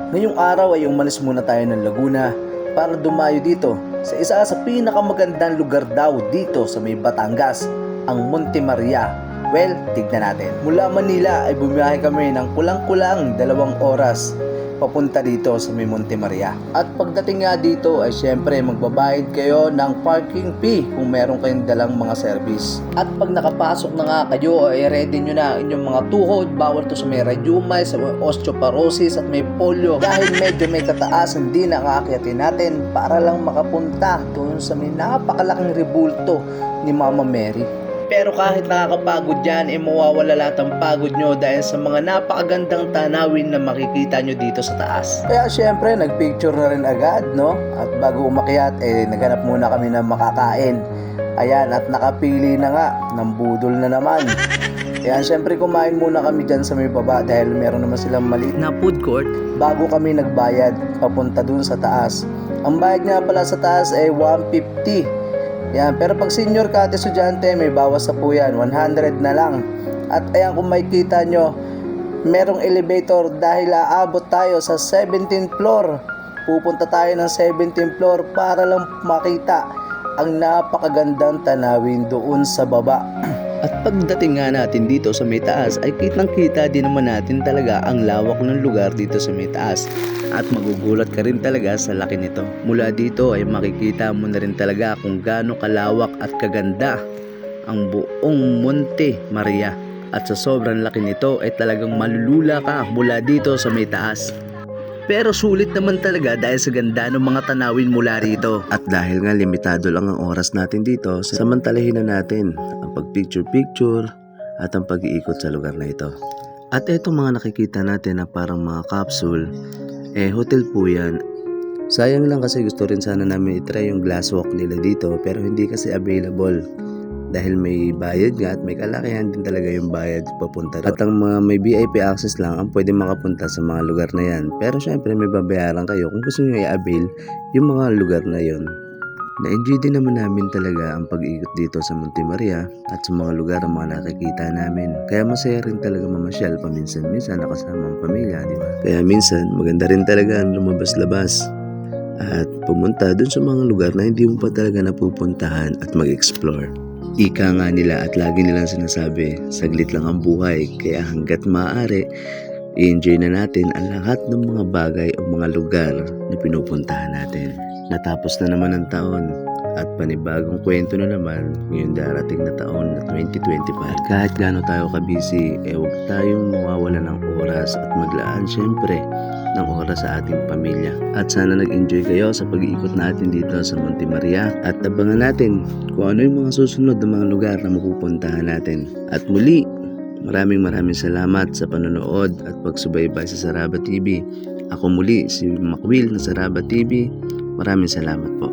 Ngayong araw ay umalis muna tayo ng Laguna para dumayo dito sa isa sa pinakamagandang lugar daw dito sa may Batangas, ang Monte Maria. Well, tignan natin. Mula Manila ay bumiyahe kami ng kulang-kulang 2 oras papunta dito sa may Monte Maria. At pagdating nga dito ay syempre magbabayad kayo ng parking fee kung meron kayong dalang mga service. At pag nakapasok na nga kayo ay ready nyo na inyong mga tuhod, bawal to sa may radiumay, sa may osteoporosis at may polio. Dahil medyo may kataasan din ang aakyatin natin para lang makapunta doon sa may napakalaking rebulto ni Mama Mary. Pero kahit nakakapagod yan, mawawala lahat ang pagod nyo dahil sa mga napakagandang tanawin na makikita nyo dito sa taas. Kaya syempre, nagpicture na rin agad, no? At bago umakyat, naghanap muna kami ng makakain. Ayan, at nakapili na nga, ng budol na naman. Kaya syempre, kumain muna kami dyan sa may baba dahil meron naman silang maliit na food court bago kami nagbayad papunta dun sa taas. Ang bayad nga pala sa taas ay 150. Yan, pero pag senior ka at estudyante, may bawas sa po yan, 100 na lang. At ayan, kung makikita nyo, merong elevator dahil aabot tayo sa 17th floor. Pupunta tayo ng 17th floor para lang makita ang napakagandang tanawin doon sa baba. At pagdating nga natin dito sa may taas ay kitang-kita din naman natin talaga ang lawak ng lugar dito sa may taas. At magugulat ka rin talaga sa laki nito. Mula dito ay makikita mo na rin talaga kung gaano kalawak at kaganda ang buong Monte Maria. At sa sobrang laki nito ay talagang malulula ka mula dito sa may taas. Pero sulit naman talaga dahil sa ganda ng mga tanawin mula rito. At dahil nga limitado lang ang oras natin dito, samantalahin na natin ang pag-picture-picture at ang pag-iikot sa lugar na ito. At itong mga nakikita natin na parang mga capsule, hotel po yan. Sayang lang kasi gusto rin sana namin itry yung glass walk nila dito pero hindi kasi available. Dahil may bayad nga at may kalakihan din talaga yung bayad papunta doon. At ang mga may VIP access lang ang pwede makapunta sa mga lugar na yan. Pero syempre may babayaran kayo kung gusto nyo i-avail yung mga lugar na yon. Na-enjoy din naman namin talaga ang pag-ikot dito sa Monte Maria at sa mga lugar ang mga nakikita namin. Kaya masaya rin talaga mamasyal paminsan-minsan nakasama ang pamilya, di ba? Kaya minsan maganda rin talaga ang lumabas-labas at pumunta dun sa mga lugar na hindi mo pa talaga napupuntahan at mag-explore. Ika nga nila at lagi nilang sinasabi, saglit lang ang buhay, kaya hanggat maaari, i-enjoy na natin ang lahat ng mga bagay o mga lugar na pinupuntahan natin. Natapos na naman ang taon at panibagong kwento na naman ngayong darating na taon na 2025. Kahit gaano tayo kabisi, huwag tayong mawawala ng oras at maglaan syempre ng oras sa ating pamilya. At sana nag-enjoy kayo sa pag-iikot natin dito sa Monte Maria at abangan natin kung ano yung mga susunod na mga lugar na mapupuntahan natin. At muli, maraming salamat sa panonood at pagsubaybay sa Saraba TV. Ako muli si Makwil na Saraba TV. Maraming salamat po.